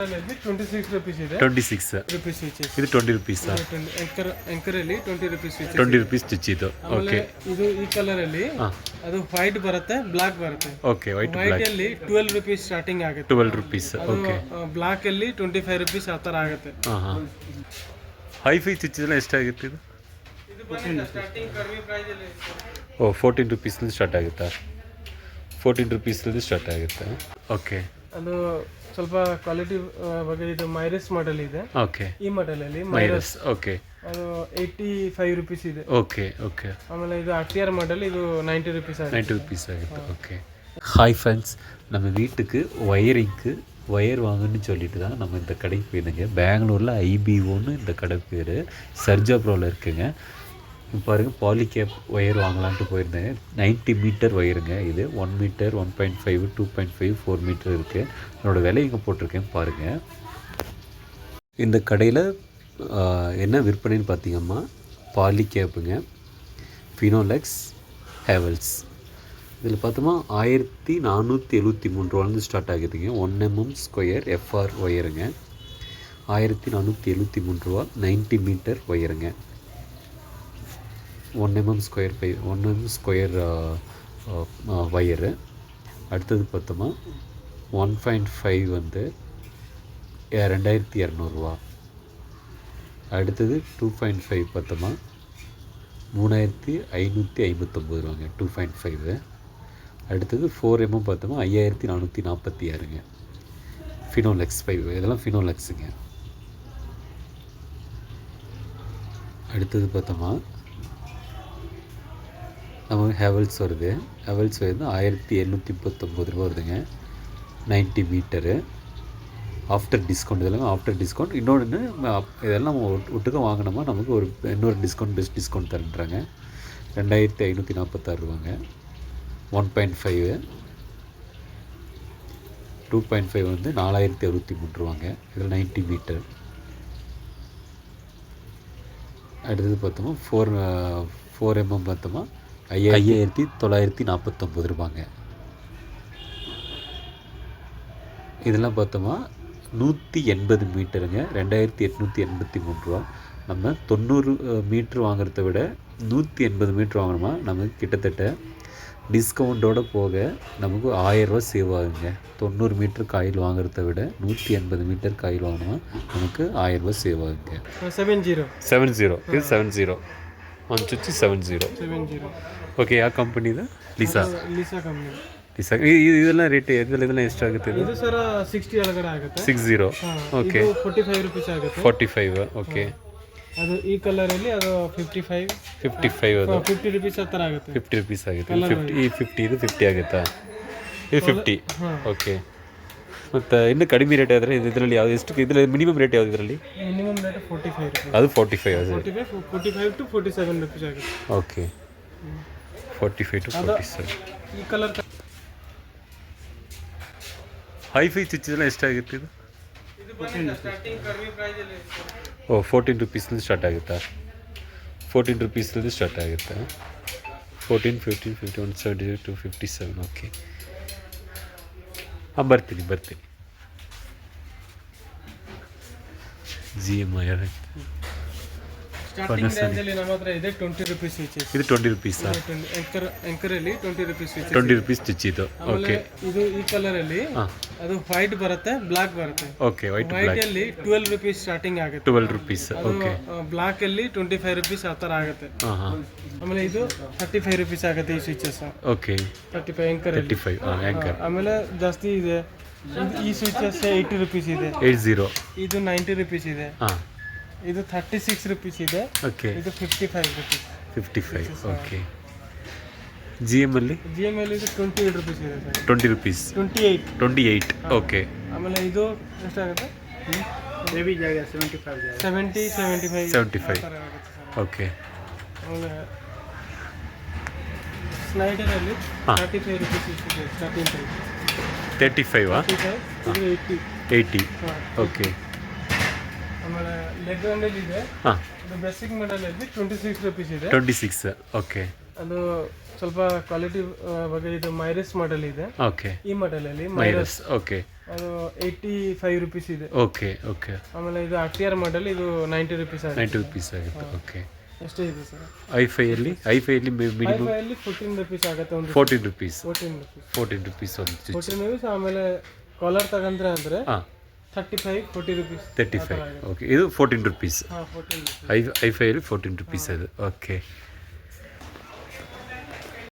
26 rupees ಇದೆ. 26 rupees switches. ಇದು 20 rupees. anchor ಅಲ್ಲಿ 20 rupees switches. 20 rupees ಸ್ಟಿಚ್ ಇದು. ಓಕೆ. ಇದು ಈ ಕಲರ್ ಅಲ್ಲಿ ಅದು ವೈಟ್ ಬರುತ್ತೆ, ಬ್ಲಾಕ್ ಬರುತ್ತೆ. ಓಕೆ, ವೈಟ್ ವೈಟ್ ಅಲ್ಲಿ 12 rupees ಸ್ಟಾರ್ಟಿಂಗ್ ಆಗುತ್ತೆ. 12 rupees. ಓಕೆ. ಬ್ಲಾಕ್ ಅಲ್ಲಿ 25 rupees ಆ ತರ ಆಗುತ್ತೆ. ಹೈಫೈ ಸ್ಟಿಚ್ ಎಲ್ಲ ಎಷ್ಟಾಗುತ್ತೆ ಇದು? ಸ್ಟಾರ್ಟಿಂಗ್ ಕಡಿಮೆ ಪ್ರೈಸ್ ಅಲ್ಲಿ. 14 rupees ಸ್ಟಾರ್ಟ್ ಆಗುತ್ತಾ? 14 rupees ಸ್ಟಾರ್ಟ್ ಆಗುತ್ತೆ. ಓಕೆ. ಅದು ಸ್ವಲ್ಪ ಕ್ವಾಲಿಟಿ ಬಗ್ಗೆ ಇದು ಮೈರಸ್ ಮಾಡೆಲ್ ಇದೆ. ಓಕೆ. ಈ ಮಾಡೆಲ್ ಅಲ್ಲಿ ಮೈರಸ್. ಓಕೆ. ಅದು 85 rupees ಇದೆ. ಓಕೆ. ಓಕೆ. ಆಮೇಲೆ ಇದು RTR மாடல் இது 90 rupees ஆகுது. 90 rupees ஆகுது. ஓகே. ஹாய் ஃப்ரெண்ட்ஸ், நம்ம வீட்டுக்கு ஒயரிங்க்கு ஒயர் வாங்கணும்னு சொல்லிட்டு தான் நம்ம இந்த கடைக்கு போயிருந்தேங்க. பெங்களூரில் IBOன்னு இந்த கடை பேர், சர்ஜாப்ரோவில் இருக்குங்க. இப்போ பாருங்கள், பாலிகேப் ஒயர் வாங்கலான்ட்டு போயிருந்தேன். 90 மீட்டர் ஒயருங்க இது. 1 மீட்டர், 1.5, 2.5, 4 மீட்டர் இருக்குது. என்னோடய விலை இங்கே போட்டிருக்கேன் பாருங்கள். இந்த கடையில் என்ன விற்பனைன்னு பார்த்தீங்கன்னா, பாலிகேப்புங்க, ஃபினோலெக்ஸ், ஹேவல்ஸ். இதில் பார்த்தோமா 1473 ரூபாலேருந்து ஸ்டார்ட் ஆகுதுங்க. 1 mm ஸ்கொயர் FR ஒயருங்க. 1473 ரூபா. 90 மீட்டர் ஒயருங்க. 1 mm square 1 mm square wire. அடுத்தது பார்த்தோமா 1.5 வந்து 2200 ரூபா. அடுத்தது 2.5 பார்த்தோமா 3559 ரூபாங்க. 2.5. அடுத்தது 4 mm பார்த்தோமா 5446ங்க. ஃபினோலெக்ஸ் 5. இதெல்லாம் ஃபினோலெக்ஸுங்க. அடுத்தது பார்த்தோமா நமக்கு ஹேவல்ஸ் வருது. ஹேவல்ஸ் வந்து 1739 ரூபா வருதுங்க. 90 மீட்டரு. After discount. இதெல்லாம் ஆஃப்டர் டிஸ்கவுண்ட். இன்னொன்று இதெல்லாம் நம்ம ஒட்டுக்க வாங்கினோமா நமக்கு இன்னொரு டிஸ்கவுண்ட், பெஸ்ட் டிஸ்கவுண்ட் தருன்றாங்க. 2546 ரூபாங்க. 1.5. 2.5 வந்து 4063 ரூபாங்க. இதில் 90 மீட்டர். அடுத்தது பார்த்தோமா 4 mm பார்த்தோமா 5949 ரூபாங்க. இதெல்லாம் பார்த்தோமா 180 மீட்டருங்க. 2883 ரூபா. நம்ம 90 மீட்ரு வாங்குறத விட 180 மீட்ரு வாங்கினோமா நமக்கு கிட்டத்தட்ட டிஸ்கவுண்ட்டோடு போக நமக்கு 1000 ரூபா சேவ் ஆகுங்க. 90 மீட்டர் காயில் வாங்குறத விட 180 மீட்டர் காயில் வாங்கினோமா நமக்கு 1000 ரூபா சேவ் ஆகுங்க. 70. இது 70. 170. ಓಕೆ. ಯಾವ ಕಂಪನಿ ಇದು? Lisa company. ಲೀಸಾ. ಇದೆಲ್ಲ ರೇಟ್ ಇದೆಲ್ಲ ಎಷ್ಟಾಗುತ್ತೆ? ಇದು ಸರ್ 60 ಒಳಗಡೆ ಆಗುತ್ತೆ. 60. ಓಕೆ. 45 rupees ಆಗುತ್ತೆ. 45. ಓಕೆ. ಅದು ಈ ಕಲರ್ ಅಲ್ಲಿ ಅದು 55. ಅದು 50 rupees ಆ ಥರ ಆಗುತ್ತೆ. 50 rupees ಆಗುತ್ತೆ. 50 ಇದು 50 ಆಗುತ್ತಾ? ಇದು 50. ಓಕೆ. ಮತ್ತು ಇನ್ನು ಕಡಿಮೆ ರೇಟ್ ಆದರೆ ಇದರಲ್ಲಿ ಯಾವುದು, ಎಷ್ಟು ಇದರಲ್ಲಿ ಮಿನಿಮಮ್ ರೇಟ್ ಯಾವುದು? ಇದರಲ್ಲಿ ಮಿನಿಮಮ್ ರೇಟ್ 45 rupees. ಅದು 45 ಅದು. 45 to 47 rupees ಆಗುತ್ತೆ. ಓಕೆ. 45 to 47. ಈ ಕಲರ್ ಹೈಫೈ ಸ್ಟಿಚ್ ಎಲ್ಲ ಎಷ್ಟಾಗುತ್ತೆ ಇದು? ಸ್ಟಾರ್ಟಿಂಗ್ ಕಡಿಮೆ ಪ್ರೈಸ್ ಅಲ್ಲಿ. 14 rupees ಸ್ಟಾರ್ಟ್ ಆಗುತ್ತಾ? 14 rupees ಸ್ಟಾರ್ಟ್ ಆಗುತ್ತೆ. 14, 15, 51, 72 to 57. ಓಕೆ. ಬರ್ತೀನಿ. GMI ಸ್ಟಾರ್ಟಿಂಗ್ ರೇಂಜ್ ಅಲ್ಲಿ ನಮ್ಮ ಹತ್ರ ಇದೆ 20 rupees switches. ಇದು 20 rupees. anchor ಅಲ್ಲಿ 20 rupees switches. 20 rupees ಸ್ಟಿಚ್ ಇದು. ಓಕೆ. ಇದು ಈ ಕಲರ್ ಅಲ್ಲಿ ಅದು ವೈಟ್ ಬರುತ್ತೆ, ಬ್ಲಾಕ್ ಬರುತ್ತೆ. ಓಕೆ. ವೈಟ್ ಅಲ್ಲಿ 12 rupees ಸ್ಟಾರ್ಟಿಂಗ್ ಆಗುತ್ತೆ. 12 rupees. ಓಕೆ. ಬ್ಲಾಕ್ ಅಲ್ಲಿ 25 rupees ಆ ಥರ ಆಗುತ್ತೆ. ಆಮೇಲೆ ಇದು 35 rupees ಆಗುತ್ತೆ ಈ ಸ್ವಿಚಸ್. ಓಕೆ. 35 anchor ಅಲ್ಲಿ. 35 ಆಮೇಲೆ ಜಾಸ್ತಿ ಇದೆ. ಈ ಸ್ವಿಚಸ್ 80 rupees ಇದೆ. 80. ಇದು 90 rupees ಇದೆ. ಇದು 36 rupees ಇದೆ. ಓಕೆ. ಇದು 55 rupees. 55. ಓಕೆ. GM ಅಲ್ಲಿ ಇದು 28 rupees ಇದೆ ಸರ್. 20 rupees. 28. ಓಕೆ. ಆಮೇಲೆ ಇದು ಎಷ್ಟಾಗುತ್ತೆ? ಹೆವಿ ಜಾಗ 75. ಓಕೆ. ಆಮೇಲೆ ಸ್ಲೈಡರ್ ಅಲ್ಲಿ 35 rupees ಇದೆ ಸ್ಟಾರ್ಟಿಂಗ್ ಪ್ರೈಸ್. 35. ಇದು 80. ಓಕೆ. ಆಮೇಲೆ ಲೆಗ್ ಹ್ಯಾಂಡಲ್ ಇದೆ. ಇದು ಬೇಸಿಕ್ ಮಾಡೆಲ್ ಅಲ್ಲಿ 26 rupees ಇದೆ. 26. ಓಕೆ. ಅದು ಸ್ವಲ್ಪ ಕ್ವಾಲಿಟಿ ಬಗ್ಗೆ ಇದು ಮೈರಸ್ ಮಾಡೆಲ್ ಇದೆ. ಓಕೆ, ಈ ಮಾಡೆಲಲ್ಲಿ ಮೈರಸ್. ಓಕೆ, ಅದು 85 ರುಪೀಸ್ ಇದೆ. Okay okay. ಆಮೇಲೆ ಇದು RTR ಮಾಡೆಲ್, ಇದು 90 ರುಪೀಸ್ ಆಗುತ್ತೆ. 90 ರುಪೀಸ್ ಆಗುತ್ತೆ. ಓಕೆ. ಎಷ್ಟೇ ಇದೆ ಸರ್? ಐಫೈಯಲ್ಲಿ ಮಿನಿಮಮ್ ಐಫೈಯಲ್ಲಿ 14 ರುಪೀಸ್ ಆಗುತ್ತೆ. ಒಂದು 14 ರುಪೀಸ್. 14 ರುಪೀಸ್ ಒಂದು 14 ರುಪೀಸ್. ಆಮೇಲೆ ಕಾಲರ್ ತಗೊಂಡ್ರೆ ಅಂದರೆ ಹಾಂ 40 ರುಪೀಸ್. 35. ಓಕೆ, ಇದು 14 ರುಪೀಸ್. ಹಾಂ 14 ರುಪೀಸ್. ಐಫೈಯಲ್ಲಿ 14 ರುಪೀಸ್ ಅದು. ಓಕೆ.